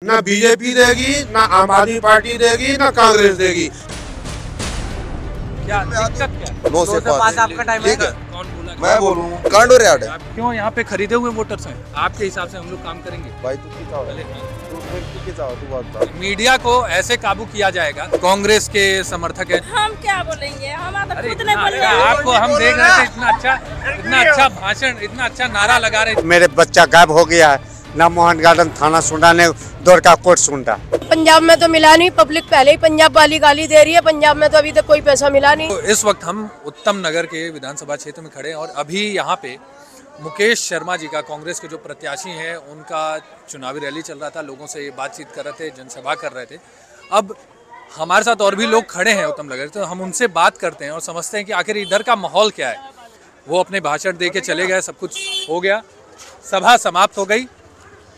ना बीजेपी देगी, ना आम आदमी पार्टी देगी, ना कांग्रेस देगी। क्या दिक्कत क्या है? 9 से 5 आपका टाइम ठीक है। कौन बोला? मैं बोलूँ कांडोर यार्ड है। आप क्यों यहाँ पे खरीदे हुए वोटर्स हैं? आपके हिसाब से हम लोग काम करेंगे। भाई तू की चाहो तू की चाहो तू बात बता। मीडिया को ऐसे काबू किया जाएगा। कांग्रेस के समर्थक है। हम क्या बोलेंगे, हम अरे खुद नहीं बोल रहे आपको हम देख रहे थे, इतना अच्छा भाषण, इतना अच्छा नारा लगा रहे थे। मेरे बच्चा गायब हो गया है, ना मोहन गार्डन थाना सुनता ने दौड़ का कोर्ट सुनता। पंजाब में तो मिला नहीं, पब्लिक पहले ही पंजाब वाली गाली दे रही है। पंजाब में तो अभी तक कोई पैसा मिला नहीं। तो इस वक्त हम उत्तम नगर के विधानसभा क्षेत्र में खड़े हैं और अभी यहाँ पे मुकेश शर्मा जी का, कांग्रेस के जो प्रत्याशी हैं, उनका चुनावी रैली चल रहा था। लोगों से ये बातचीत कर रहे थे, जनसभा कर रहे थे। अब हमारे साथ और भी लोग खड़े हैं उत्तम नगर, तो हम उनसे बात करते हैं और समझते हैं कि आखिर इधर का माहौल क्या है। वो अपने भाषण दे के चले गए, सब कुछ हो गया, सभा समाप्त हो गई।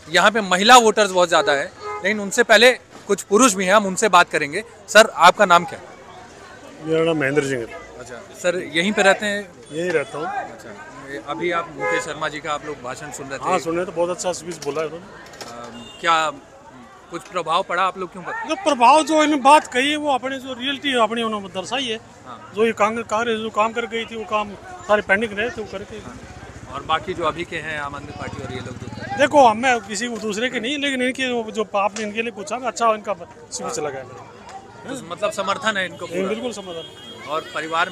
यहाँ पे महिला वोटर्स बहुत ज़्यादा है, लेकिन उनसे पहले कुछ पुरुष भी हैं, हम उनसे बात करेंगे। सर, आपका नाम क्या है? मेरा नाम महेंद्र सिंह है। अच्छा सर, यहीं पे रहते हैं? यहीं रहता हूँ। अच्छा, अभी आप मुकेश शर्मा जी का आप लोग भाषण सुन रहे थे। हाँ, सुन रहे तो बहुत अच्छा स्पीच बोला है उन्होंने। क्या कुछ प्रभाव पड़ा आप लोग क्यों पर? जो प्रभाव जो इन्होंने बात कही है वो अपने जो रियलिटी है अपनी उन्होंने दर्शाई है। हाँ। जो ये कांग्रेस जो काम कर गई थी वो काम सारे पेंडिंग रहे थे वो करके। हाँ। और बाकी जो अभी के हैं आम आदमी पार्टी और ये लोग जो देखो, हमें किसी को दूसरे के नहीं, लेकिन इनके जो आपने इनके लिए पूछा अच्छा इनका स्पीच लगा है। तो मतलब समर्थन है इनको पूरा? बिल्कुल समझ। और परिवार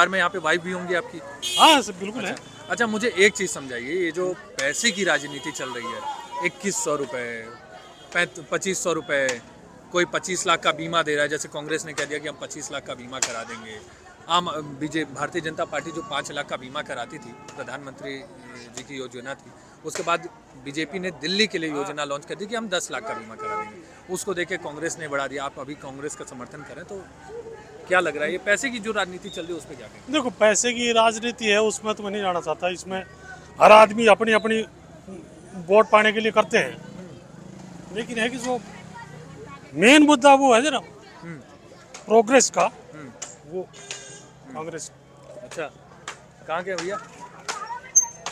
में यहाँ पे वाइफ भी होंगी आपकी? हाँ सब बिल्कुल है। अच्छा, मुझे एक चीज़ समझाइए, ये जो पैसे की राजनीति चल रही है, 2100 रुपये, 2500 रुपये, कोई 25 लाख का बीमा दे रहा है। जैसे कांग्रेस ने कह दिया कि हम 25 लाख का बीमा करा देंगे। भारतीय जनता पार्टी जो 5 लाख का बीमा कराती थी, प्रधानमंत्री जी की योजना थी, उसके बाद बीजेपी ने दिल्ली के लिए योजना लॉन्च कर दी कि हम 10 लाख का बीमा करा देंगे। उसको देके कांग्रेस ने बढ़ा दिया। आप अभी कांग्रेस का समर्थन करें तो क्या लग रहा है, ये पैसे की जो राजनीति चल रही है उस पर क्या कहें? देखो, पैसे की राजनीति है उसमें तो मैं नहीं जाना चाहता। इसमें हर आदमी अपनी अपनी वोट पाने के लिए करते हैं, लेकिन है कि जो मेन मुद्दा वो है ना प्रोग्रेस का, वो कांग्रेस। अच्छा, कहाँ के भैया?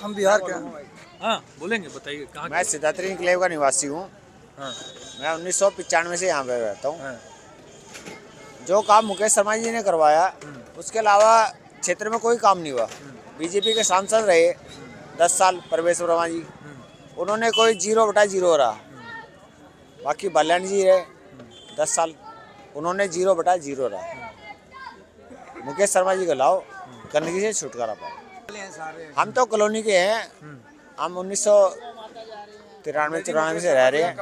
हम बिहार के हैं। हाँ बोलेंगे, बताइए कहाँ मैं सिद्धार्थनगर एन्क्लेव का निवासी हूँ। हाँ। मैं 1995 से यहाँ पे रहता हूँ। हाँ। जो काम मुकेश शर्मा जी ने करवाया, उसके अलावा क्षेत्र में कोई काम नहीं हुआ। बीजेपी के सांसद रहे 10 साल, परवेश वर्मा जी, उन्होंने कोई 0/0 रहा। बाकी बल्याण जी रहे 10 साल, उन्होंने 0/0 रहा। मुकेश शर्मा जी को लाओ, गंदगी से छुटकारा पाओ। हम तो कॉलोनी के हैं, हम 1993-94 से रह रहे हैं,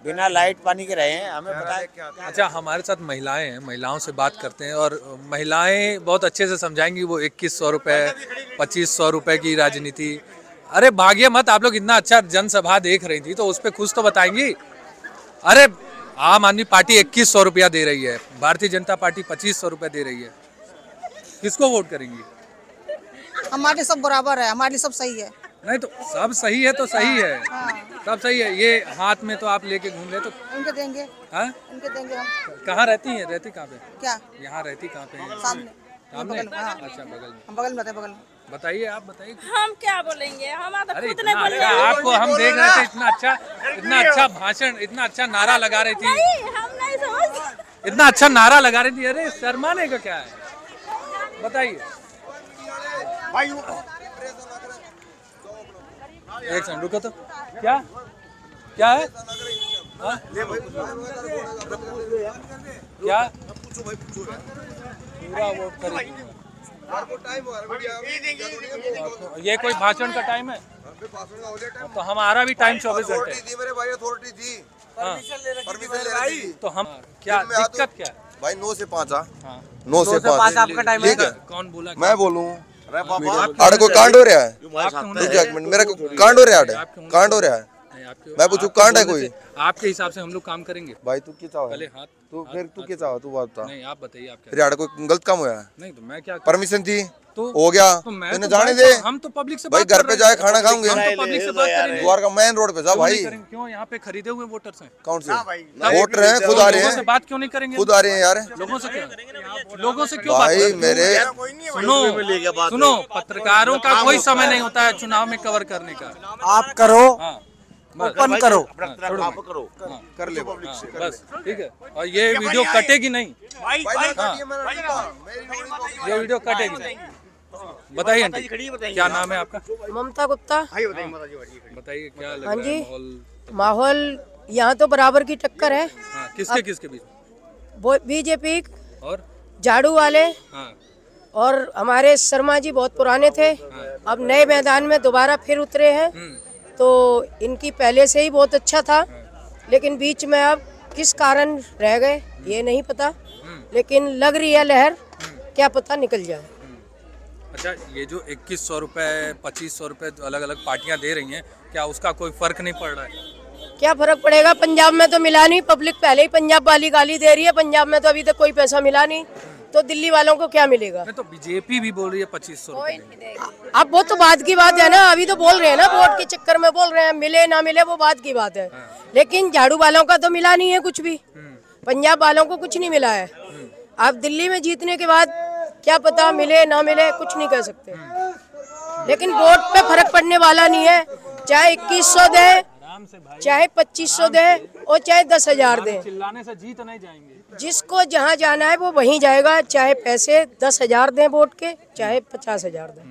बिना लाइट पानी के रहे हैं, हमें पता है। अच्छा, हमारे साथ महिलाएं हैं, महिलाओं से बात करते हैं और महिलाएं बहुत अच्छे से समझाएंगी वो 2100 रुपये, 2500 रुपये की राजनीति। अरे भागिए मत, आप लोग इतना अच्छा जनसभा देख रही थी तो उस पर कुछ तो बताएंगी। अरे आम आदमी पार्टी 2100 रुपया दे रही है, भारतीय जनता पार्टी 2500 रुपये दे रही है, किसको वोट करेंगी? हमारे सब बराबर है, हमारे सब सही है। नहीं तो सब सही है तो सही है। हाँ। सब सही है। ये हाथ में तो आप लेके घूम रहे तो उनके देंगे। हाँ? उनके देंगे हम। कहाँ रहती हैं? रहती कहाँ पे? क्या? यहाँ रहती कहाँ पे हैं? सामने। सामने? बगल में, हाँ। अच्छा, बगल में। हम बगल में रहते हैं, बगल में। बताइए, आप बताइए। हम क्या बोलेंगे, हम अरे खुद नहीं बोल रहे आपको हम देख रहे थे, इतना अच्छा भाषण, इतना अच्छा नारा लगा रही थी, हम नहीं समझ। इतना अच्छा नारा लगा रही थी। अरे शर्माने का क्या है, बताइए। एक सेकंड रुको तो, क्या क्या है? हाँ? क्या पूरा वोट करेंगे? ये कोई भाषण का टाइम है? तो हमारा भी टाइम 24 घंटे। तो हम क्या दिक्कत क्या है? भाई 9 से 5 हाँ। 9 से 5 आपका टाइम है। ठीक है। कौन बोला? मैं बोलूँ आड़ को कांड हो रहा है। एक मिनट, मेरा कांड हो रहा है, कांड हो रहा है। मैं पूछूं कांड है कोई? आपके हिसाब से हम लोग काम करेंगे। भाई तू क्या चाहो? पहले हाथ, तू फिर तू क्या चाहो? तू बात बता। नहीं आप बताइए, आप क्या? रियाड़ कोई गलत काम हुआ है? नहीं तो मैं क्या? परमिशन थी तो हो गया, तो मैं तूने तो जाने भाई, दे। हम तो पब्लिक से भाई बात घर कर पे रहे जाए हैं। खाना खाऊंगे, हम तो पब्लिक से बात करेंगे। द्वार का मेन रोड पे जा भाई। क्यों यहाँ पे खरीदे हुए वोटर्स हैं? कौन से वोटर हैं? खुद आ रहे लोगों से हैं, बात क्यों नहीं करेंगे? खुद आ रहे हैं यार। लोगों से क्यों बात भाई करेंगे? मेरे सुनो, पत्रकारों का कोई समय नहीं होता है चुनाव में कवर करने का। आप करो, हाँ, ओपन करो। कर ले बस ठीक है। और ये वीडियो कटेगी नहीं, ये वीडियो कटेगी नहीं। बताइए आंटी, क्या नाम है आपका? ममता गुप्ता। बताइए क्या लग रहा हाँ जी, है माहौल यहाँ तो बराबर की टक्कर है। हाँ, किसके किसके बीच? बीजेपी और झाड़ू वाले हाँ, और हमारे शर्मा जी बहुत पुराने थे, अब नए मैदान में दोबारा फिर उतरे हैं। तो इनकी पहले से ही बहुत अच्छा था, लेकिन बीच में अब किस कारण रह गए ये नहीं पता, लेकिन लग रही है लहर, क्या पता निकल जाए। अच्छा, ये जो 2100 रुपए 2500 रुपए अलग अलग पार्टियां दे रही हैं, क्या उसका कोई फर्क नहीं पड़ रहा है? क्या फर्क पड़ेगा, पंजाब में तो मिला नहीं, पब्लिक पहले ही पंजाब वाली गाली दे रही है, पंजाब में तो अभी तक कोई पैसा मिला नहीं, तो दिल्ली वालों को क्या मिलेगा? तो बीजेपी भी बोल रही है 2500 रुपए। अब वो तो बात की बात है ना, अभी तो बोल रहे हैं ना, वोट के चक्कर में बोल रहे हैं, मिले ना मिले वो बात की बात है। लेकिन झाड़ू वालों का तो मिला नहीं है कुछ भी, पंजाब वालों को कुछ नहीं मिला है। अब दिल्ली में जीतने के बाद क्या पता मिले ना मिले, कुछ नहीं कह सकते, लेकिन वोट पे फर्क पड़ने वाला नहीं है। चाहे 2100 दे, चाहे 2500 दे और चाहे 10,000 दे, चिल्लाने से जीत नहीं जाएंगे। जिसको जहाँ जाना है वो वहीं जाएगा, चाहे पैसे 10,000 दें वोट के, चाहे 50,000 दें,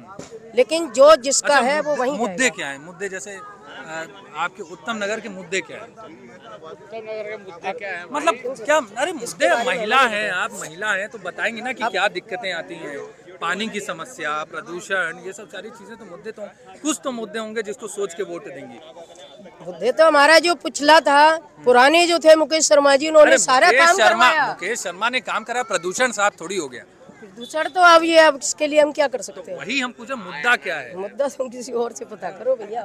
लेकिन जो जिसका है वो वहीं मुद्दे जाएगा। क्या है? मुद्दे जैसे आपके उत्तम नगर के मुद्दे क्या है? उत्तम नगर के मुद्दे क्या है मतलब क्या? अरे मुद्दे, महिला है, आप महिला हैं तो बताएंगे ना कि क्या दिक्कतें आती हैं, पानी की समस्या, प्रदूषण, ये सब सारी चीजें तो मुद्दे, तो कुछ तो मुद्दे होंगे जिसको सोच के वोट देंगे। मुद्दे तो हमारा जो पिछला था, पुराने जो थे मुकेश शर्मा जी, उन्होंने सारा काम करवाया। मुकेश शर्मा ने काम करा, प्रदूषण साफ थोड़ी हो गया। प्रदूषण तो अब ये, अब इसके लिए हम क्या कर सकते हैं? वही हम पूछे, मुद्दा क्या है? मुद्दा तुम किसी और से पता करो भैया।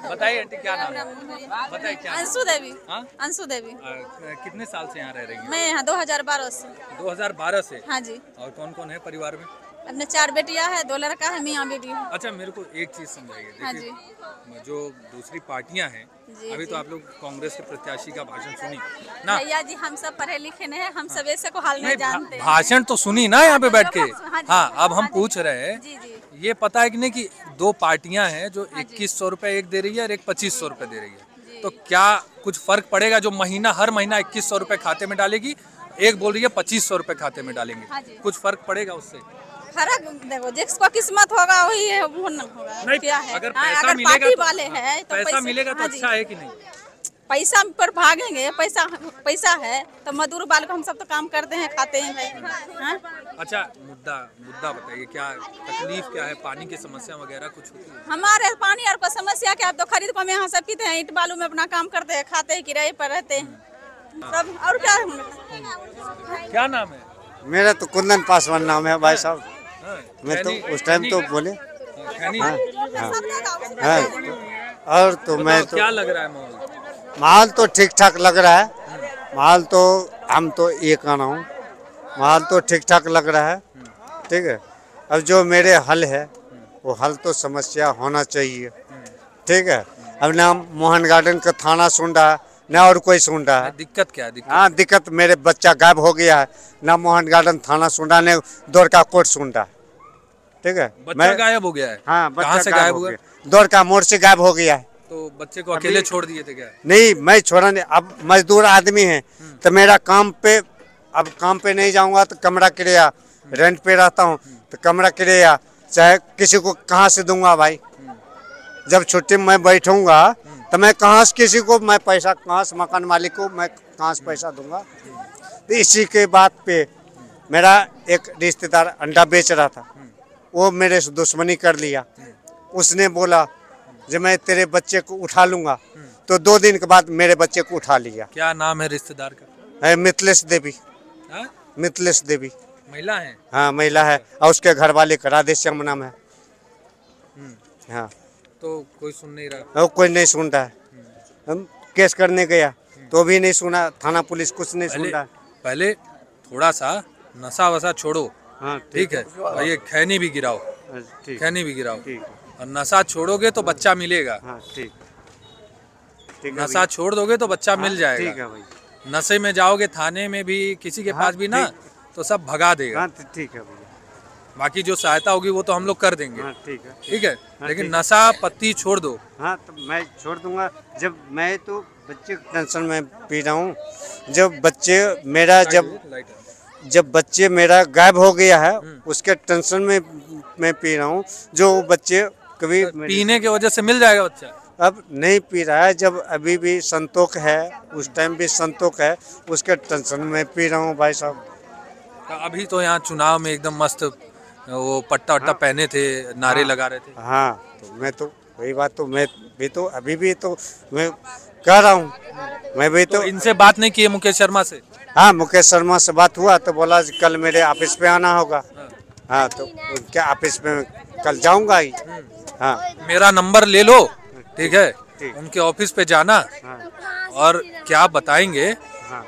बताइए आंटी, क्या नाम है? बताइए क्या? अंशु देवी। हाँ? अंशु देवी। कितने साल से यहाँ रह रही हैं? मैं यहाँ 2012 से। 2012 से? हाँ जी। और कौन कौन है परिवार में? अपने 4 बेटियां है, 2 लड़का है, मियाँ बीवी। अच्छा, मेरे को एक चीज समझाइए। हाँ देखिए, जो दूसरी पार्टियां हैं, अभी तो आप लोग कांग्रेस के प्रत्याशी का भाषण सुनी ना? भैया जी, हम सब पढ़े लिखे नहीं है, हम सब ऐसे को हाल नहीं जानते। भाषण तो सुनी ना यहाँ पे बैठ के। हाँ, अब हम पूछ रहे हैं, जी जी, ये पता है कि नहीं कि 2 पार्टियां हैं जो 2100 रुपए एक दे रही है और एक 2500 रुपए दे रही है, तो क्या कुछ फर्क पड़ेगा? जो महीना हर महीना 2100 रुपए खाते में डालेगी, एक बोल रही है 2500 रुपए खाते में डालेंगे, कुछ फर्क पड़ेगा उससे? फर्क देखो, जिसको किस्मत होगा वही है, वो न होगा। नहीं, क्या है? अगर हाँ, पैसा अगर मिलेगा पार्टी तो, वाले हैं तो पैसा मिलेगा तो अच्छा है कि नहीं? पैसा पर भागेंगे, पैसा है तो मजदूर वाले को हम सब तो काम करते हैं, खाते हैं भाई। हाँ? अच्छा, मुद्दा बताइए, क्या तकलीफ क्या है? पानी की समस्या वगैरह कुछ होती है? हमारे पानी और समस्या क्या, तो खरीद को हम यहाँ सब पीते हैं, ईंट बालू में अपना काम करते हैं, खाते हैं, किराए पर रहते हैं सब। और क्या नाम है? मेरा तो कुंदन पासवान नाम है भाई साहब। मैं तो उस टाइम तो बोले और तो मैं तो, क्या लग रहा है माहौल? माहौल तो ठीक ठाक लग रहा है। माहौल तो हम तो ये कहना हूँ, माहौल तो ठीक ठाक लग रहा है। ठीक है, अब जो मेरे हल है वो हल तो समस्या होना चाहिए। ठीक है, अब ना मोहन गार्डन का थाना सुन रहा है, ना और कोई सुन रहा है। दिक्कत क्या है? हाँ, दिक्कत मेरे बच्चा गायब हो गया है, ना मोहन गार्डन थाना सुन रहा, ने दौड़ का कोर्ट सुन रहा। ठीक है, बच्चा गायब हो गया है? हाँ, कहाँ से गायब हुआ? दौड़ का मोड़ से गायब हो गया है। तो बच्चे को अकेले छोड़ दिए थे क्या? नहीं, मैं छोड़ा नहीं। अब मजदूर आदमी है तो मेरा काम पे, अब काम पे नहीं जाऊंगा तो कमरा किराया, रेंट पे रहता हूँ तो कमरा किराया चाहे किसी को कहाँ से दूंगा भाई? जब छुट्टी में मैं बैठूंगा तो मैं कहाँ से किसी को, मैं पैसा कहाँ से, मकान मालिक को मैं कहाँ से पैसा दूंगा? तो इसी के बात पे मेरा एक रिश्तेदार अंडा बेच रहा था, वो मेरे से दुश्मनी कर लिया। उसने बोला जब मैं तेरे बच्चे को उठा लूंगा, तो 2 दिन के बाद मेरे बच्चे को उठा लिया। क्या नाम है रिश्तेदार का? है मिथिलेश देवी। हाँ? मिथिलेश देवी महिला है? हाँ, महिला है, और उसके घर वाले का राधेश्याम नाम है। हाँ, तो कोई सुन नहीं रहा? और कोई नहीं सुन रहा है। हम केस करने गया तो भी नहीं सुना, थाना पुलिस कुछ नहीं सुन रहा। पहले थोड़ा सा नशा वसा छोड़ो। हाँ, ठीक है, और ये खैनी भी गिराओ, खैनी भी गिराओ, ठीक। और नशा छोड़ोगे तो बच्चा मिलेगा। हाँ, ठीक। नशा छोड़ दोगे तो बच्चा मिल जाएगा। ठीक है भाई। नशे में जाओगे थाने में भी, किसी के पास भी ना, तो सब भगा देगा। ठीक है भैया। बाकी जो सहायता होगी वो तो हम लोग कर देंगे। ठीक है, ठीक है, हाँ, लेकिन ठीक। नशा पत्ती छोड़ दो। हाँ तो मैं छोड़ दूंगा। जब मैं तो बच्चे टेंशन में पी रहा हूँ, जब बच्चे मेरा जब बच्चे मेरा गायब हो गया है उसके टेंशन में मैं पी रहा हूँ। जो बच्चे कभी पीने की वजह से मिल जाएगा बच्चा, अब नहीं पी रहा है, जब अभी भी संतोष है, उस टाइम भी संतोष है, उसके टेंशन में पी रहा हूँ भाई साहब। अभी तो यहाँ चुनाव में एकदम मस्त वो पट्टा वट्टा पहने थे, नारे लगा रहे थे। हाँ तो मैं तो वही बात तो मैं भी तो अभी भी तो मैं कह रहा हूँ, मैं भी तो इनसे बात नहीं की है मुकेश शर्मा से? हाँ मुकेश शर्मा से बात हुआ तो बोला कल मेरे ऑफिस पे आना होगा। हाँ तो उनके ऑफिस में कल जाऊंगा ही। हाँ मेरा नंबर ले लो, ठीक है, उनके ऑफिस पे जाना और क्या बताएंगे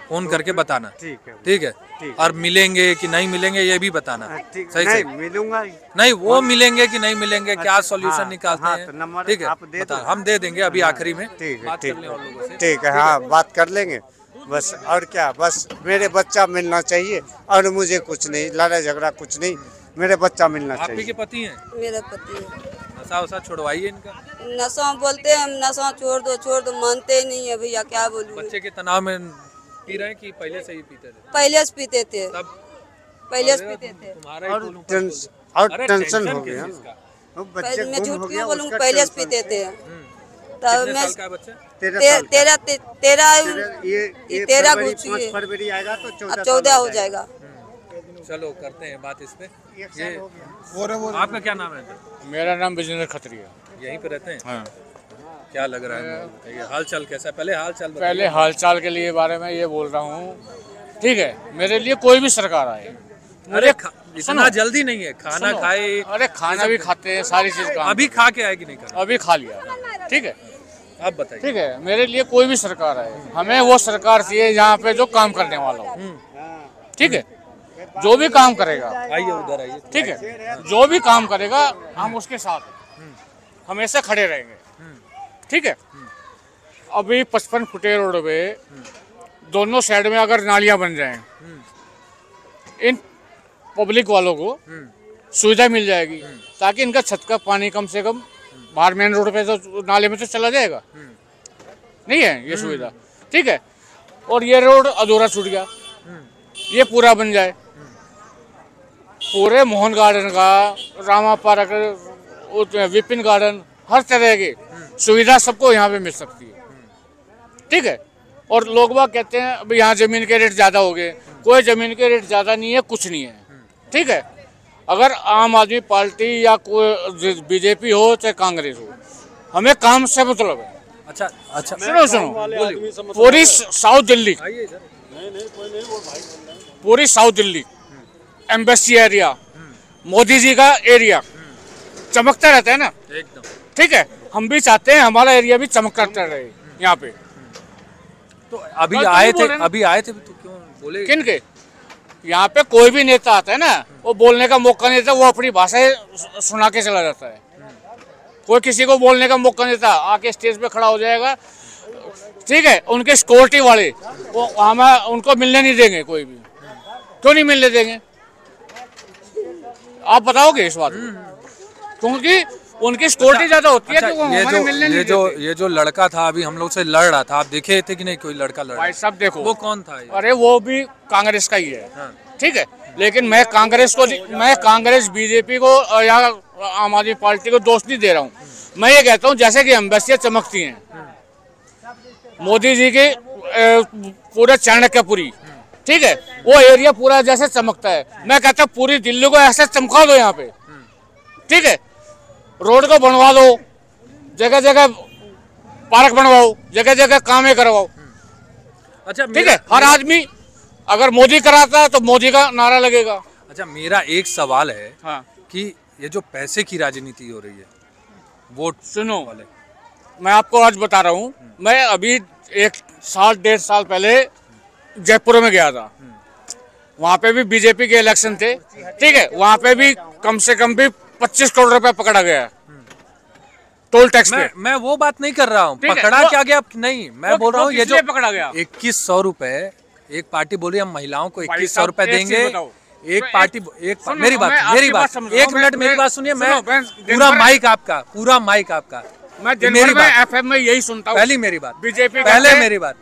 फोन करके बताना। ठीक है, और मिलेंगे कि नहीं मिलेंगे ये भी बताना। सही नहीं से मिलूंगा नहीं, वो मिलेंगे कि नहीं मिलेंगे, क्या सॉल्यूशन निकालते हैं। नंबर ठीक है, आप दे दो, हम दे देंगे अभी आखिरी में। ठीक है, बात ठीक कर लें और लोगों से। ठीक है, हाँ बात कर लेंगे बस। और क्या, बस मेरे बच्चा मिलना चाहिए और मुझे कुछ नहीं, लड़ाई झगड़ा कुछ नहीं, मेरे बच्चा मिलना आप ही चाहिए। के पति हैं? मेरा पति है। नशा वशा छुड़वाइए इनका। नशा बोलते हैं हम, नशा छोड़ दो, मानते ही नहीं है भैया, क्या बोलूं। बच्चे के तनाव में पी रहे हैं कि पहले से ही पीते थे? पहले से पीते थे, तब पहले से पीते थे। तुम्हारा ही बोलूं और अरे टेंशन हो किस गया चीज़ का? बच्चे मैं गुम झूठ हो क्यों गया, बोलूं, उसका पहले से टेंशन पीते थे। तब कितने मैं साल का है बच्चा? 13 घुसी, फरवरी आएगा तो अब 14 हो जाएगा। चलो करते हैं बात इस पे। ये आपका क्या नाम है? मेरा नाम विजेंद्र खत्री है। यहीं पे रहते हैं? हाँ। क्या लग रहा है, बताइए हाल चाल कैसा है? पहले हाल चाल बताइए। पहले हाल चाल के लिए बारे में ये बोल रहा हूँ, ठीक है, मेरे लिए कोई भी सरकार आए, अरे इतना जल्दी नहीं है, खाना खाए। अरे खाना भी खाते हैं, सारी चीज का अभी खा के आएगी नहीं खाना? अभी खा लिया, ठीक है। अब बताइए। ठीक है, मेरे लिए कोई भी सरकार आए, हमें वो सरकार चाहिए यहाँ पे जो काम करने वाला हो, ठीक है, जो भी काम करेगा। आइए उधर आइए। ठीक है, जो भी काम करेगा हम उसके साथ हमेशा खड़े रहेंगे, ठीक है। अभी 55 फुटे रोड पे दोनों साइड में अगर नालियां बन जाएं, इन पब्लिक वालों को सुविधा मिल जाएगी, ताकि इनका छत का पानी कम से कम बाहर मेन रोड पे तो नाले में तो चला जाएगा, नहीं है ये सुविधा, ठीक है। और ये रोड अधूरा छूट गया, ये पूरा बन जाए, पूरे मोहन गार्डन का, रामा पार्क, विपिन गार्डन, हर तरह की सुविधा सबको यहाँ पे मिल सकती है, ठीक है। और लोग बाग कहते हैं अभी यहाँ जमीन के रेट ज़्यादा हो गए, कोई ज़मीन के रेट ज़्यादा नहीं है, कुछ नहीं है, ठीक है। अगर आम आदमी पार्टी या कोई बीजेपी हो चाहे कांग्रेस हो, हमें काम से मतलब है। अच्छा अच्छा, सुनो, पूरी साउथ दिल्ली, पूरी south Delhi embassy area, Modi ji का एरिया चमकता रहता है ना, एकदम, ठीक है। हम भी चाहते हैं हमारा एरिया भी चमकता रहे यहाँ पे। तो अभी आए थे तो क्यों बोले? किन के यहाँ पे कोई भी नेता आता है ना, वो बोलने का मौका नहीं देता, वो अपनी भाषा सुना के चला जाता है। कोई किसी को बोलने का मौका नहीं देता, आके स्टेज पे खड़ा हो जाएगा, ठीक है। उनके सिक्योरिटी वाले वो हमें उनको मिलने नहीं देंगे, कोई भी। क्यों नहीं मिलने देंगे आप बताओगे इस बात को? क्योंकि उनकी सिक्योरिटी ज्यादा होती है, तो वो हमें मिलने नहीं देते। ये जो लड़का था अभी हम लोग से लड़ रहा था, आप देखे थे कि नहीं? कोई लड़का लड़ भाई सब देखो, वो कौन था? अरे वो भी कांग्रेस का ही है, ठीक है। लेकिन मैं कांग्रेस बीजेपी को या आम आदमी पार्टी को दोष नहीं दे रहा हूँ। मैं ये कहता हूँ जैसे कि एम्बेसियां चमकती हैं, मोदी जी के पूरे चाणक्यपुरी, ठीक है, वो एरिया पूरा जैसे चमकता है, मैं कहता हूँ पूरी दिल्ली को ऐसे चमका दो यहाँ पे, ठीक है। रोड को बनवा दो, जगह जगह पार्क बनवाओ, जगह जगह कामें करवाओ, अच्छा, ठीक है। हर आदमी अगर मोदी कराता है तो मोदी का नारा लगेगा। अच्छा, मेरा एक सवाल है, हाँ, कि ये जो पैसे की राजनीति हो रही है, वोट सुनो वाले, मैं आपको आज बता रहा हूँ, मैं अभी 1 साल 1.5 साल पहले जयपुर में गया था, वहाँ पे भी बीजेपी के इलेक्शन थे, ठीक है। वहाँ पे भी कम से कम भी 25 करोड़ रुपए पकड़ा गया है टोल टैक्स पे। मैं वो बात नहीं कर रहा हूँ, पकड़ा क्या गया नहीं, मैं बोल रहा हूँ ये जो पकड़ा गया 2100 रुपए, एक पार्टी बोली हम महिलाओं को 2100 रुपए देंगे, एक पार्टी मेरी बात एक मिनट मेरी बात सुनिए। मैं पूरा माइक आपका मैं दिन भर में एफएम में यही सुनता हूँ। पहली मेरी बात बीजेपी पहले मेरी बात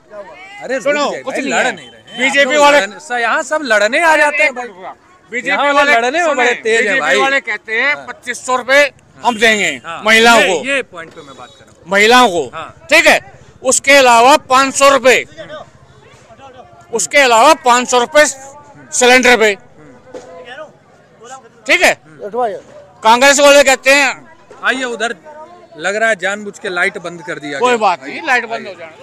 अरे सुनो कुछ लड़ नहीं रहे बीजेपी वाले यहाँ सब लड़ने आ जाते हैं। बीजेपी वाले लड़ने में बड़े तेज हैं भाई। वाले कहते हैं 2500 रुपए हम देंगे महिलाओं को। ये पॉइंट पे मैं बात कर रहा हूँ महिलाओं को, ठीक है। उसके अलावा 500 रुपए, उसके अलावा 500 रुपए सिलेंडर पे, ठीक है। कांग्रेस वाले कहते हैं आइए उधर लग रहा है जानबूझ के लाइट बंद कर दिया कोई बात नहीं, लाइट बंद हो जाए।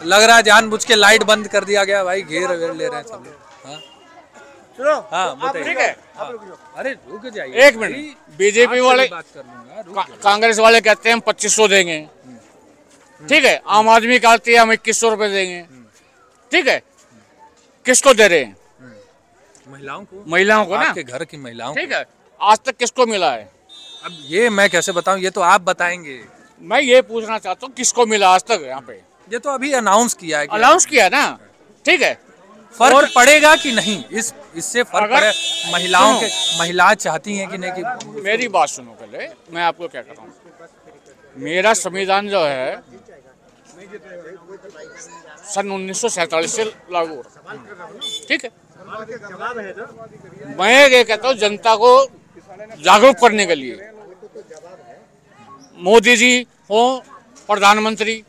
लग रहा है जानबूझ के लाइट बंद कर दिया गया भाई। घेर ले रहे हैं सब लोग। हाँ ठीक है। अरे रुक जाइए एक मिनट। बीजेपी वाले कांग्रेस वाले कहते हैं हम 2500 देंगे, ठीक है। आम आदमी कहती है हम 2100 रुपए देंगे, ठीक है। किसको दे रहे हैं? महिलाओं को ना, आपके घर की महिलाओं, ठीक है। आज तक किसको मिला है? अब ये मैं कैसे बताऊं, ये तो आप बताएंगे। मैं ये पूछना चाहता हूँ किसको मिला आज तक यहाँ पे? ये तो अभी अनाउंस किया है। अनाउंस किया ना, ठीक है। फर्क पड़ेगा कि नहीं इससे फर्क पड़े? महिलाएं चाहती हैं कि नहीं कि मेरी बात सुनो पहले, मैं आपको क्या कहता हूँ। मेरा संविधान जो है सन 1947 से लागू हो रहा, ठीक है। मैं ये कहता हूँ जनता को जागरूक करने के लिए मोदी जी हो, प्रधानमंत्री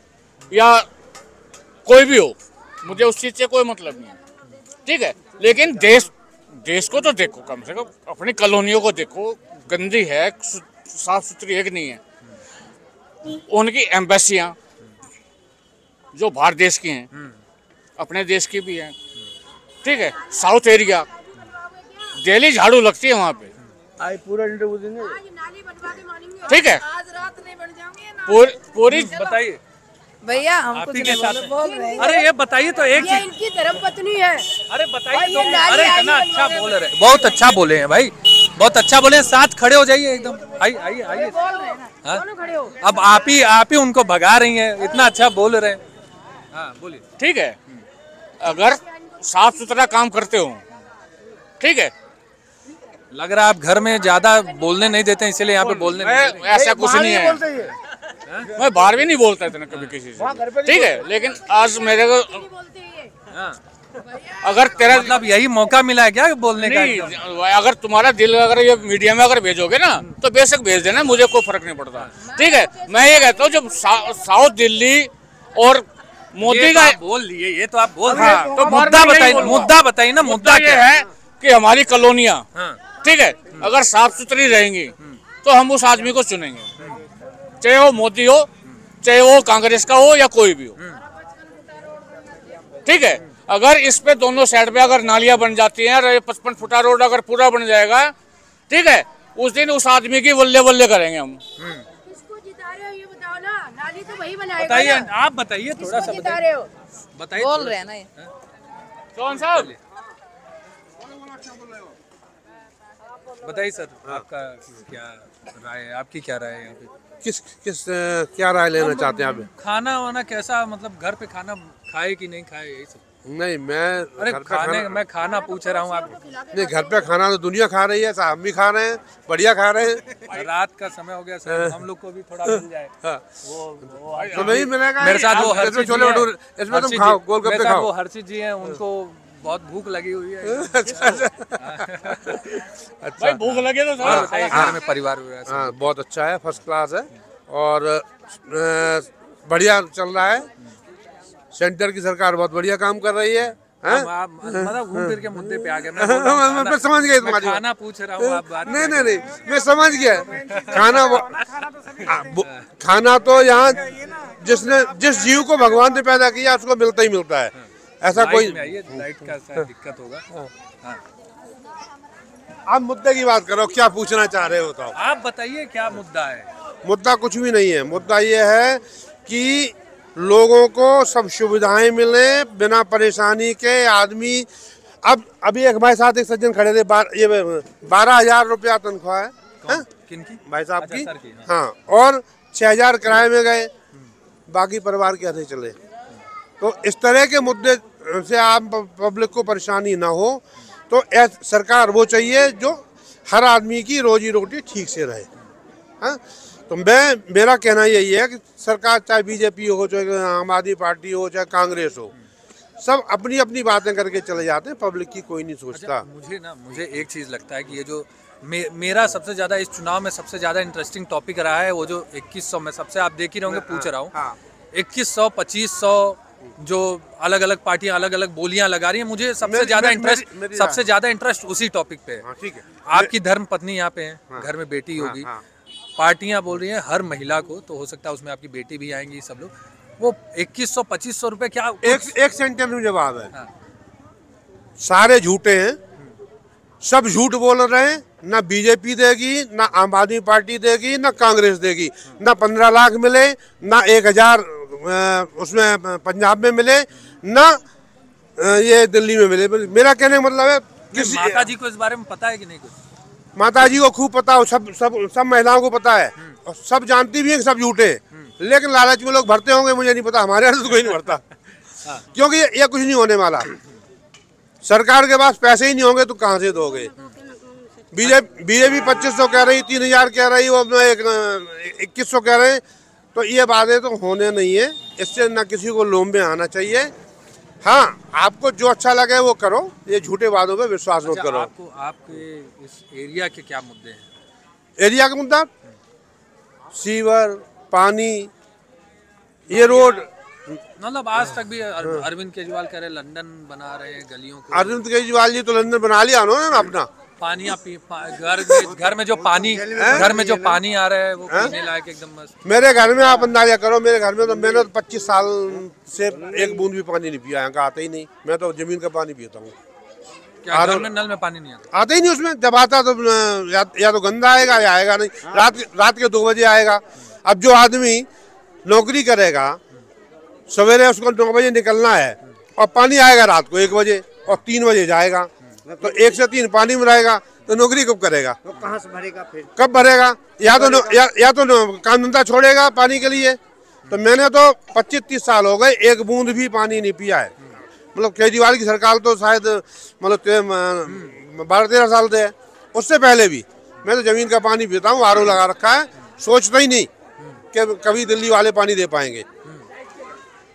या कोई भी हो, मुझे उस चीज से कोई मतलब नहीं है, ठीक है। लेकिन देश को तो देखो, कम से कम अपनी कॉलोनियों को देखो। गंदी है, साफ सुथरी एक नहीं है। उनकी एम्बेसियां जो बाहर देश की हैं, अपने देश की भी हैं, ठीक है। साउथ एरिया डेली झाड़ू लगती है वहाँ पे, पूरा इंटरव्यू देंगे, ठीक है। पूरी बताइए भैया, हम कुछ बोल रहे हैं। अरे ये बताइए तो एक ये इनकी धर्मपत्नी है। अरे बताइए तो। अरे इतना अच्छा बोल रहे हैं, बहुत अच्छा बोले हैं भाई, बहुत अच्छा बोले हैं। साथ खड़े हो जाइए एकदम। आइए आइए आइए। अब आप ही उनको भगा रही हैं, इतना अच्छा बोल रहे हैं। हाँ बोलिए। ठीक है, अगर साफ सुथरा काम करते हो, ठीक है। लग रहा है आप घर में ज्यादा बोलने नहीं देते, इसलिए यहाँ पे बोलने नहीं देते। ऐसा कुछ नहीं है, मैं बाहर भी नहीं बोलता इतना कभी किसी से, ठीक है। लेकिन आज मेरे को अगर तेरा मतलब यही मौका मिला है क्या बोलने का? अगर तुम्हारा दिल अगर ये मीडिया में अगर भेजोगे ना तो बेशक भेज देना, मुझे कोई फर्क नहीं पड़ता, ठीक है। मैं ये कहता हूँ जब साउथ दिल्ली और मोदी का बोल लिए, ये तो आप बोल रहे हैं, तो मुद्दा बताइए ना। मुद्दा क्या है कि हमारी कॉलोनियाँ, ठीक है, अगर साफ सुथरी रहेंगी तो हम उस आदमी को चुनेंगे, चाहे वो मोदी हो, चाहे वो कांग्रेस का हो या कोई भी हो, ठीक है। अगर इस पे दोनों साइड पे अगर नालियां बन जाती हैं और 55 फुटा रोड अगर पूरा बन जाएगा, ठीक है, उस दिन उस आदमी की बल्ले बल्ले करेंगे हम। किसको जिता रहे हो ये बताओ ना, नाली तो वही बनाएगा। बताइए, आप बताइए थोड़ा सा, जिता रहे हो बताइए। बोल रहे हैं ना ये कौन साहब? बताइए सर, आपका क्या राय है? आपकी क्या राय है यहाँ पे? किस क्या राय लेना चाहते हैं आप? खाना वाना कैसा, मतलब घर पे खाना खाए कि नहीं खाए, यही सब? नहीं, मैं खाना पूछ रहा हूँ। आप नहीं, घर पे खाना तो दुनिया खा रही है, हम भी खा रहे हैं, बढ़िया खा रहे हैं। रात का समय हो गया सर, हम लोग को भी थोड़ा मिल जाए। तो नहीं मिलेगा मेरे साथ वो हर्षित छोले भटूरे, इसमें तुम खाओ, गोलगप्पे खाओ। वो हर्षित जी हैं, उनको बहुत भूख लगी हुई है। अच्छा भाई भूख लगे तो घर में परिवार हाँ, बहुत अच्छा है, फर्स्ट क्लास है और बढ़िया चल रहा है। सेंटर की सरकार बहुत बढ़िया काम कर रही है। मतलब घूम फिर के मुद्दे पे आ गए। मैं समझ गया तुम्हारी खाना पूछ रहा हूँ, आप बात नहीं, मैं समझ गया। खाना तो यहाँ जिस जीव को भगवान ने पैदा किया उसको मिलता ही मिलता है, ऐसा कोई लाइट का दिक्कत होगा। आप मुद्दे की बात करो, क्या पूछना चाह रहे हो तो आप बताइए क्या मुद्दा है? मुद्दा कुछ भी नहीं है। मुद्दा ये है कि लोगों को सब सुविधाएं मिले बिना परेशानी के। आदमी अभी हमारे साथ एक सज्जन खड़े थे, ये 12,000 रुपया तनख्वाह है। किनकी? भाई साहब की। हाँ, और 6,000 किराए में गए, बाकी परिवार कैसे चले? तो इस तरह के मुद्दे से आप पब्लिक को परेशानी ना हो तो सरकार वो चाहिए जो हर आदमी की रोजी रोटी ठीक से रहे। हाँ, तो मेरा कहना यही है कि सरकार चाहे बीजेपी हो, चाहे आम आदमी पार्टी हो, चाहे कांग्रेस हो, सब अपनी अपनी बातें करके चले जाते हैं, पब्लिक की कोई नहीं सोचता। अच्छा, मुझे एक चीज़ लगता है कि ये जो मेरा सबसे ज़्यादा इस चुनाव में सबसे ज़्यादा इंटरेस्टिंग टॉपिक रहा है वो जो 2100 में सबसे, आप देख ही रहोगे, पूछ रहा हूँ, 2100 2500 जो अलग अलग पार्टियां अलग अलग बोलियां लगा रही हैं, मुझे सबसे ज़्यादा इंटरेस्ट उसी टॉपिक पे है। ठीक है, आपकी धर्म पत्नी यहाँ पे है, घर में बेटी होगी, पार्टियां बोल रही हैं हर महिला को, तो हो सकता है उसमें आपकी बेटी भी आएंगी, सब लोग, वो 2100 2500 रुपए क्या एक सेंटेंस में जवाब है। सारे झूठे हैं, सब झूठ बोल रहे हैं। ना बीजेपी देगी, ना आम आदमी पार्टी देगी, ना कांग्रेस देगी। ना 15 लाख मिले, ना 1000 उसमें पंजाब में मिले, ना ये दिल्ली में मिले। मेरा कहने का मतलब है किसी माता जी को इस बारे में पता है कि नहीं? कुछ माता जी को खूब पता हो, सब महिलाओं को पता है, और सब जानती भी है कि सब झूठे, लेकिन लालच में लोग भरते होंगे, मुझे नहीं पता, हमारे यहाँ तो कोई नहीं भरता। क्योंकि ये कुछ नहीं होने वाला। सरकार के पास पैसे ही नहीं होंगे तो कहाँ से दोगे? बीजेपी 2500 कह रही, 3000 कह रही, वो 2100 कह रहे हैं, तो ये बातें तो होने नहीं है। इससे ना किसी को लोम में आना चाहिए। हाँ, आपको जो अच्छा लगे वो करो, ये झूठे वादों पे विश्वास मत करो। आपके इस एरिया के क्या मुद्दे हैं? एरिया का मुद्दा सीवर, पानी, ये रोड, मतलब आज तक भी अरविंद केजरीवाल कह रहे लंदन बना रहे हैं गलियों को। अरविंद केजरीवाल जी तो लंदन बना लिया उन्होंने अपना। पानी घर में जो पानी आ रहा है वो पीने लायक एकदम मस्त। मेरे घर में आप अंदाजा करो, मेरे घर में तो मैंने 25 साल से एक बूंद भी पानी नहीं पिया, यहाँ का आता ही नहीं। मैं तो जमीन का पानी पीता हूँ। क्या घर में नल में पानी नहीं आता? आता ही नहीं उसमें। जब आता तो या तो गंदा आएगा या आएगा नहीं। रात के 2 बजे आएगा। अब जो आदमी नौकरी करेगा, सवेरे उसको 9 बजे निकलना है, और पानी आएगा रात को 1 बजे और 3 बजे जाएगा, तो 1 से 3 पानी में रहेगा, तो नौकरी कब करेगा? तो कहाँ से भरेगा फिर? कब भरेगा? या तो काम धंधा छोड़ेगा पानी के लिए। तो मैंने तो 25-30 साल हो गए, एक बूंद भी पानी नहीं पिया है। मतलब केजरीवाल की सरकार तो शायद मतलब 12-13 साल से है, उससे पहले भी मैं तो जमीन का पानी पीता हूँ। आरओ लगा रखा है, सोचता ही नहीं कि कभी दिल्ली वाले पानी दे पाएंगे।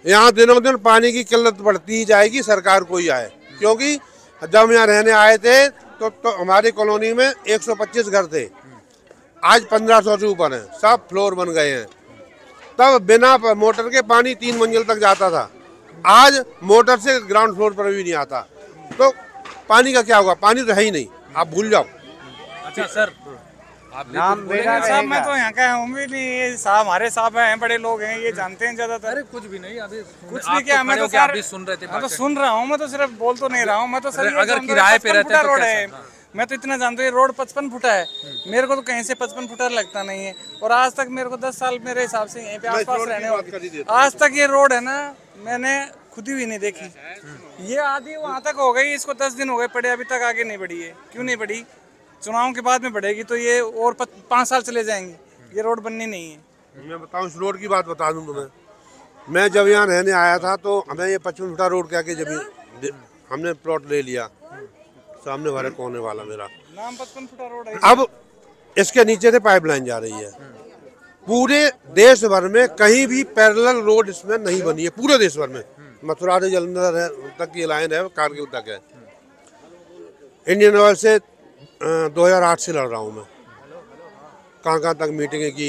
यहाँ दिनों दिन पानी की किल्लत बढ़ती ही जाएगी, सरकार कोई आए। क्योंकि जब हम यहाँ रहने आए थे तो हमारी कॉलोनी में 125 घर थे, आज 1500 से ऊपर हैं, सब फ्लोर बन गए हैं। तब बिना मोटर के पानी 3 मंजिल तक जाता था, आज मोटर से ग्राउंड फ्लोर पर भी नहीं आता। तो पानी का क्या होगा? पानी तो है ही नहीं, आप भूल जाओ। अच्छा सर, नाम मेरा साहब, मैं तो यहाँ का हूँ भी नहीं, साहब हमारे साहब हैं, बड़े लोग हैं, ये जानते हैं ज्यादातर। अरे कुछ भी नहीं, अभी कुछ भी क्या, मैं तो आप भी सुन रहे थे। मैं तो सुन रहा हूँ, मैं तो सिर्फ बोल तो नहीं रहा हूँ। मैं तो सर अगर किराए पे रहते रोड है, मैं तो इतना जानता हूँ, रोड 55 फुटा है। मेरे को तो कहीं से 55 फुटा लगता नहीं है। और आज तक मेरे को 10 साल मेरे हिसाब से यहीं पे आसपास रहने वाले, आज तक ये रोड है ना, मैंने खुद ही नहीं देखी। ये आधी वहाँ तक हो गई, इसको 10 दिन हो गए पड़े, अभी तक आगे नहीं बढ़ी है। क्यों नहीं बढ़ी? चुनाव के बाद में बढ़ेगी तो ये और 5 साल चले जाएंगे, ये रोड बननी नहीं है। मैं बताऊं, इस रोड की बात बता दूं तुम्हें। मैं जब यहाँ रहने आया था तो हमें ये 55 फुटा रोड कह के जमीन हमने प्लॉट ले लिया, सामने वाले कोने वाला मेरा नाम 55 फुटा रोड है। अब इसके नीचे से पाइपलाइन जा रही है। पूरे देश भर में कहीं भी पैरेलल रोड इसमें नहीं बनी है, पूरे देश भर में। मथुरा से जलंधर तक की लाइन है, कारगिल तक है। इंडियन ऑयल से 2008 से लड़ रहा हूँ मैं, कहाँ तक मीटिंगें की,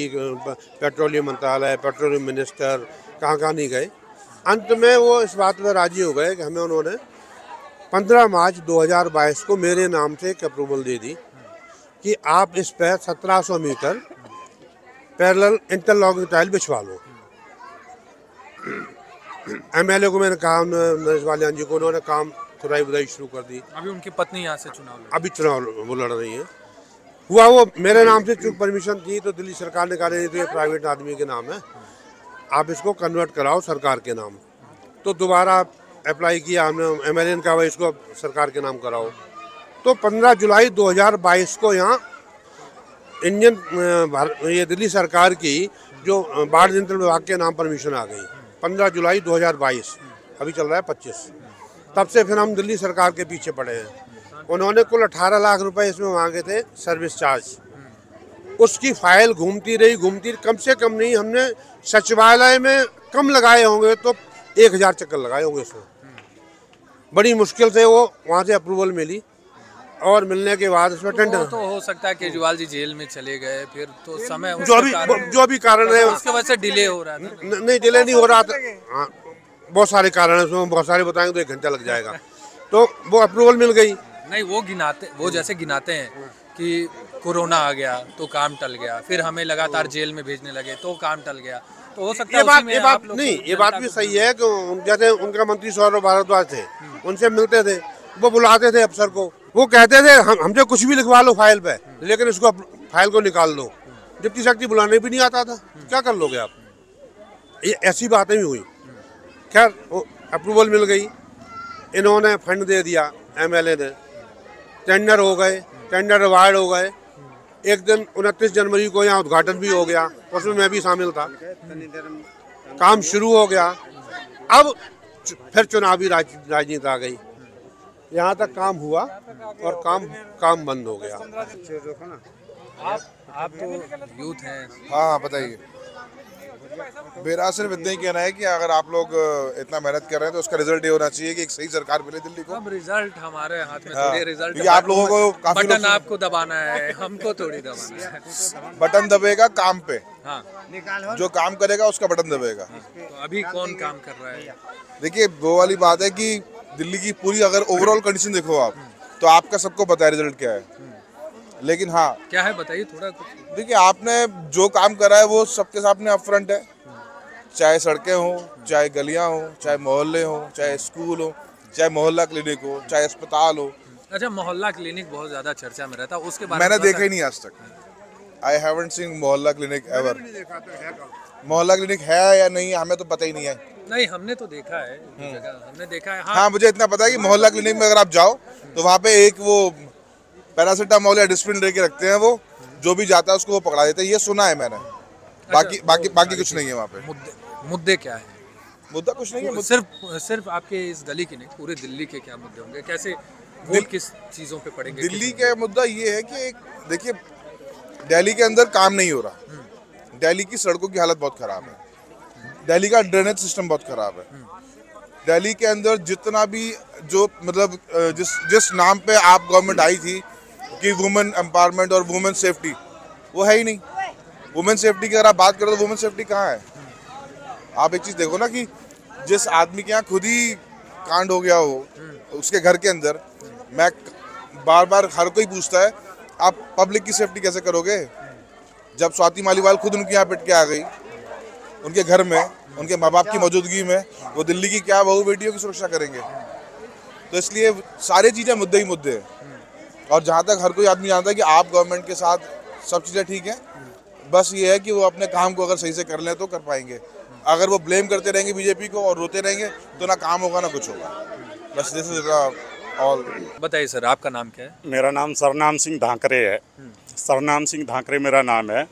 पेट्रोलियम मंत्रालय, पेट्रोलियम मिनिस्टर, कहाँ नहीं गए। अंत में वो इस बात में राजी हो गए कि हमें उन्होंने 15 मार्च 2022 को मेरे नाम से एक अप्रूवल दे दी कि आप इस पर 1700 मीटर पैरेलल इंटरलॉकिंग टाइल बिछवा लो। MLA को मैंने कहा, नरेश बालियान जी को, उन्होंने काम खुदाई बुदाई शुरू कर दी। अभी उनकी पत्नी यहाँ से चुनाव वो लड़ रही है। हुआ वो मेरे नाम से चूक परमिशन थी, तो दिल्ली सरकार ने कहा नहीं तो ये प्राइवेट आदमी के नाम है, आप इसको कन्वर्ट कराओ सरकार के नाम। तो दोबारा अप्लाई किया हमने, MLA ने कहा भाई इसको सरकार के नाम कराओ। तो 15 जुलाई 2022 को यहाँ ये दिल्ली सरकार की जो बाढ़ नियंत्रण विभाग के नाम परमिशन आ गई। 15 जुलाई 2022, अभी चल रहा है 25। तब से फिर हम दिल्ली सरकार के पीछे पड़े हैं। उन्होंने कुल 18 लाख रुपए इसमें मांगे थे सर्विस चार्ज। उसकी फाइल घूमती रही, कम से कम नहीं, हमने सचिवालय में कम लगाए होंगे तो 1000 चक्कर लगाए होंगे उसमें। बड़ी मुश्किल से वो वहाँ से अप्रूवल मिली और मिलने के बाद उसमें टेंडर तो हो सकता है केजरीवाल जी जेल में चले गए, फिर तो समय जो भी कारण है उसके वजह से डिले हो रहा था। नहीं, डिले नहीं हो रहा था। हाँ, बहुत सारे कारण है उसमें, बहुत सारे बताएंगे तो 1 घंटा लग जाएगा। तो वो अप्रूवल मिल गई। नहीं, वो जैसे गिनाते हैं कि कोरोना आ गया तो काम टल गया, फिर हमें लगातार जेल में भेजने लगे तो काम टल गया, तो हो सकता है ये बात भी सही है कि जैसे उनका मंत्री सौरभ भारद्वाज थे, उनसे मिलते थे, वो बुलाते थे अफसर को, वो कहते थे हमसे कुछ भी लिखवा लो फाइल पे, लेकिन इसको फाइल को निकाल दो। डिप्टी सेक्रेटरी बुलाने भी नहीं आता था, क्या कर लोगे आप? ये ऐसी बातें भी हुई। खैर अप्रूवल मिल गई, इन्होंने फंड दे दिया, MLA ने, टेंडर हो गए, टेंडर अवार्ड हो गए। एक दिन 29 जनवरी को यहाँ उद्घाटन भी हो गया, उसमें मैं भी शामिल था। काम शुरू हो गया। अब फिर चुनावी राजनीति आ गई। यहाँ तक काम हुआ और काम बंद हो गया। आप तो यूथ हैं। हाँ, बताइए। मेरा सिर्फ इतना ही कहना है कि अगर आप लोग इतना मेहनत कर रहे हैं तो उसका रिजल्ट ये होना चाहिए कि एक सही सरकार मिले दिल्ली को। अब रिजल्ट हमारे हाथ में हाँ, थोड़ी, रिजल्ट आप लोगों को काफी बटन आपको दबाना है, हमको थोड़ी दबाना है। बटन दबेगा काम पे। हाँ, जो काम करेगा उसका बटन दबेगा। तो अभी कौन काम कर रहा है? देखिए, वो वाली बात है कि दिल्ली की पूरी अगर ओवरऑल कंडीशन देखो आप, तो आपका सबको पता है रिजल्ट क्या है। लेकिन हाँ, क्या है बताइए थोड़ा कुछ। देखिए, आपने जो काम करा है वो सबके सामने अपफ्रंट है। चाहे सड़कें हो, चाहे गलियां हो, चाहे मोहल्ले हो, चाहे स्कूल हो, चाहे मोहल्ला क्लिनिक हो, चाहे अस्पताल हो। अच्छा, मोहल्ला क्लिनिक बहुत ज्यादा चर्चा में रहता है, उसके बारे मैंने देखा ही नहीं आज तक। आई हैवंट सीन मोहल्ला क्लिनिक एवर। मोहल्ला क्लिनिक है या नहीं हमें तो पता ही नहीं है। नहीं, हमने तो देखा है, हमने देखा है। हाँ, मुझे इतना पता है कि मोहल्ला क्लिनिक में अगर आप जाओ तो वहाँ पे एक वो पैरासीटामोल या डिस्प्रिन दे के रखते हैं, वो जो भी जाता है उसको वो पकड़ा देते हैं। ये सुना है मैंने। बाकी कुछ नहीं है वहाँ पे। मुद्दे क्या है? मुद्दा कुछ नहीं है। सिर्फ आपके इस गली के नहीं, पूरे दिल्ली के क्या मुद्दे होंगे? कैसे वोट किस चीजों पे पड़ेंगे? दिल्ली का मुद्दा ये है कि देखिए, दिल्ली के अंदर काम नहीं हो रहा। दिल्ली की सड़कों की हालत बहुत खराब है। दिल्ली का ड्रेनेज सिस्टम बहुत खराब है। दिल्ली के अंदर जितना भी जो मतलब जिस नाम पे आप गवर्नमेंट आई थी कि वुमेन एम्पावरमेंट और वुमेन सेफ्टी, वो है ही नहीं। वुमेन सेफ्टी की अगर आप बात करो तो वुमेन सेफ्टी कहाँ है? आप एक चीज़ देखो ना कि जिस आदमी के यहाँ खुद ही कांड हो गया हो उसके घर के अंदर, मैं बार हर कोई पूछता है आप पब्लिक की सेफ्टी कैसे करोगे? जब स्वाति मालीवाल खुद उनके यहाँ पिट के आ गई, उनके घर में, उनके माँ बाप की मौजूदगी में, वो दिल्ली की क्या बहू बेटियों की सुरक्षा करेंगे? तो इसलिए सारी चीज़ें मुद्दे ही मुद्दे हैं। और जहाँ तक हर कोई आदमी जानता है कि आप गवर्नमेंट के साथ सब चीज़ें ठीक हैं, बस ये है कि वो अपने काम को अगर सही से कर लें तो कर पाएंगे। अगर वो ब्लेम करते रहेंगे बीजेपी को और रोते रहेंगे तो ना काम होगा ना कुछ होगा। बस दिस इज ऑल। बताइए सर, आपका नाम क्या है? मेरा नाम सरनाम सिंह धाकरे है। सरनाम सिंह धाकरे मेरा नाम है।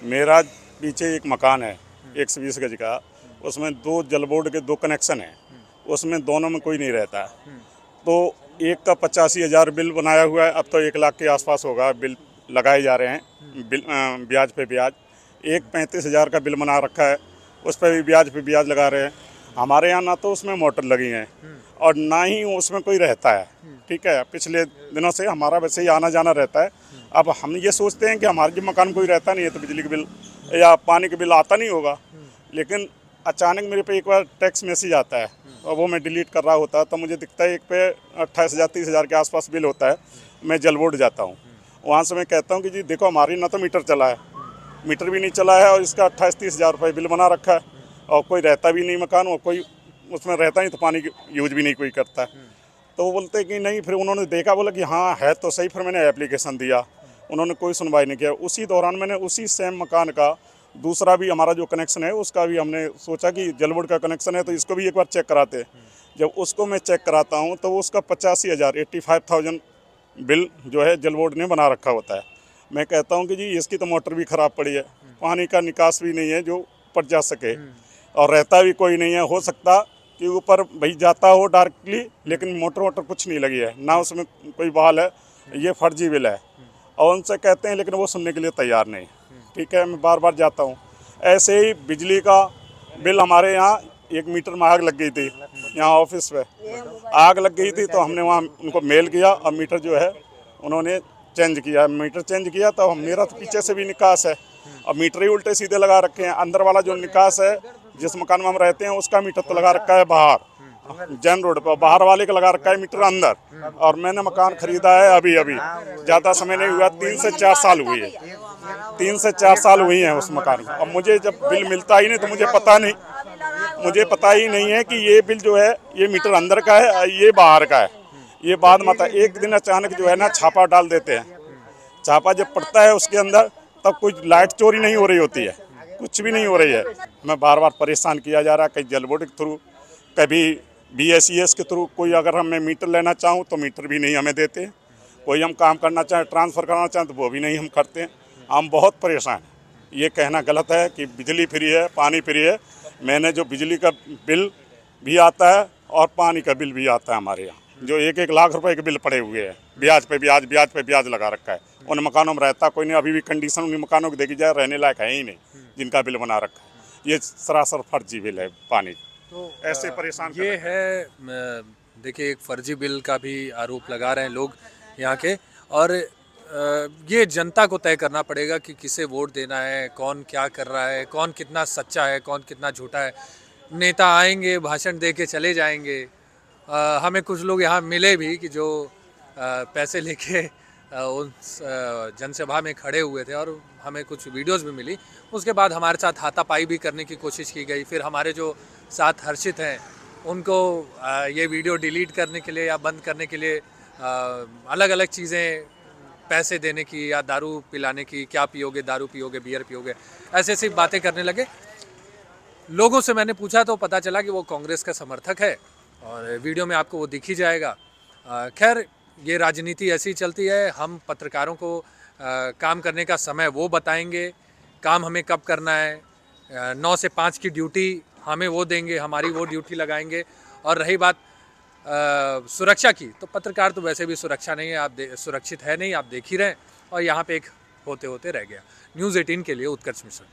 मेरा पीछे एक मकान है 120 गज का, उसमें 2 जल बोर्ड के 2 कनेक्शन हैं, उसमें दोनों में कोई नहीं रहता। तो एक का 85,000 बिल बनाया हुआ है, अब तो 1 लाख के आसपास होगा बिल लगाए जा रहे हैं, बिल ब्याज पे ब्याज। एक 35,000 का बिल बना रखा है, उस पर भी ब्याज पे ब्याज लगा रहे हैं। हमारे यहाँ ना तो उसमें मोटर लगी है और ना ही उसमें कोई रहता है। ठीक है, पिछले दिनों से हमारा वैसे ही आना जाना रहता है। अब हम ये सोचते हैं कि हमारे जो मकान कोई रहता नहीं है तो बिजली के बिल या पानी के बिल आता नहीं होगा, लेकिन अचानक मेरे पे एक बार टैक्स मैसेज आता है और वो मैं डिलीट कर रहा होता है तो मुझे दिखता है एक पे 28,000-30,000 के आसपास बिल होता है। मैं जल बोर्ड जाता हूँ, वहाँ से मैं कहता हूँ कि जी देखो हमारी ना तो मीटर चला है, मीटर भी नहीं चला है और इसका 28-30,000 रुपये बिल बना रखा है और कोई रहता भी नहीं मकान और कोई उसमें रहता नहीं तो पानी की यूज भी नहीं कोई करता है। तो वो बोलते कि नहीं, फिर उन्होंने देखा, बोला कि हाँ है तो सही। फिर मैंने एप्लीकेशन दिया, उन्होंने कोई सुनवाई नहीं किया। उसी दौरान मैंने उसी सेम मकान का दूसरा भी हमारा जो कनेक्शन है उसका भी हमने सोचा कि जल बोर्ड का कनेक्शन है तो इसको भी एक बार चेक कराते। जब उसको मैं चेक कराता हूँ तो उसका 85,000 बिल जो है जल बोर्ड ने बना रखा होता है। मैं कहता हूँ कि जी इसकी तो मोटर भी ख़राब पड़ी है, पानी का निकास भी नहीं है जो ऊपर जा सके और रहता भी कोई नहीं है। हो सकता कि ऊपर भाई जाता हो डायरेक्टली, लेकिन मोटर वोटर कुछ नहीं लगी है, ना उसमें कोई बहाल है, ये फर्जी बिल है। और उनसे कहते हैं लेकिन वो सुनने के लिए तैयार नहीं। ठीक है, मैं बार बार जाता हूँ। ऐसे ही बिजली का बिल हमारे यहाँ 1 मीटर में आग लग गई थी, यहाँ ऑफिस पे आग लग गई थी, तो हमने वहाँ उनको मेल किया और मीटर जो है उन्होंने चेंज किया। मीटर चेंज किया तो मेरा तो पीछे से भी निकास है और मीटर ही उल्टे सीधे लगा रखे हैं। अंदर वाला जो निकास है जिस मकान में हम रहते हैं उसका मीटर तो लगा रखा है बाहर जैन रोड पर, बाहर वाले का लगा रखा है मीटर अंदर। और मैंने मकान खरीदा है अभी अभी, ज़्यादा समय नहीं हुआ, 3 से 4 साल हुई है, 3 से 4 साल हुई हैं उस मकान को। अब मुझे जब बिल मिलता ही नहीं तो मुझे पता ही नहीं है कि ये बिल जो है ये मीटर अंदर का है ये बाहर का है। ये बात मत है, एक दिन अचानक जो है ना छापा डाल देते हैं। छापा जब पड़ता है उसके अंदर तब कोई लाइट चोरी नहीं हो रही होती है, कुछ भी नहीं हो रही है। मैं बार बार परेशान किया जा रहा है, कहीं जल बोर्ड के थ्रू, कभी BSES के थ्रू। कोई अगर हमें मीटर लेना चाहूँ तो मीटर भी नहीं हमें देते। कोई हम काम करना चाहें, ट्रांसफ़र करना चाहें तो वो भी नहीं हम करते हैं। हम बहुत परेशान हैं। ये कहना गलत है कि बिजली फ्री है, पानी फ्री है। मैंने जो बिजली का बिल भी आता है और पानी का बिल भी आता है हमारे यहाँ, जो 1-1 लाख रुपए के बिल पड़े हुए हैं, ब्याज पे ब्याज लगा रखा है। उन मकानों में रहता कोई नहीं, अभी भी कंडीशन उन मकानों की देखी जाए रहने लायक है ही नहीं जिनका बिल बना रखा है। ये सरासर फर्जी बिल है पानी। तो ऐसे परेशान ये है, देखिए एक फर्जी बिल का भी आरोप लगा रहे हैं लोग यहाँ के। और ये जनता को तय करना पड़ेगा कि किसे वोट देना है, कौन क्या कर रहा है, कौन कितना सच्चा है, कौन कितना झूठा है। नेता आएंगे, भाषण दे के चले जाएंगे। हमें कुछ लोग यहाँ मिले भी कि जो पैसे लेके उन जनसभा में खड़े हुए थे और हमें कुछ वीडियोस भी मिली। उसके बाद हमारे साथ हाथापाई भी करने की कोशिश की गई। फिर हमारे जो साथ हर्षित हैं उनको ये वीडियो डिलीट करने के लिए या बंद करने के लिए अलग अलग चीज़ें, पैसे देने की या दारू पिलाने की, क्या पियोगे, दारू पियोगे, बियर पियोगे, ऐसे ऐसी बातें करने लगे। लोगों से मैंने पूछा तो पता चला कि वो कांग्रेस का समर्थक है और वीडियो में आपको वो दिख ही जाएगा। खैर, ये राजनीति ऐसी चलती है। हम पत्रकारों को काम करने का समय वो बताएंगे, काम हमें कब करना है। 9 से 5 की ड्यूटी हमें वो देंगे, हमारी वो ड्यूटी लगाएंगे। और रही बात सुरक्षा की, तो पत्रकार तो वैसे भी सुरक्षा नहीं है, आप सुरक्षित है नहीं, आप देख ही रहे हैं। और यहाँ पे एक होते होते रह गया। न्यूज़ 18 के लिए उत्कर्ष मिश्रा।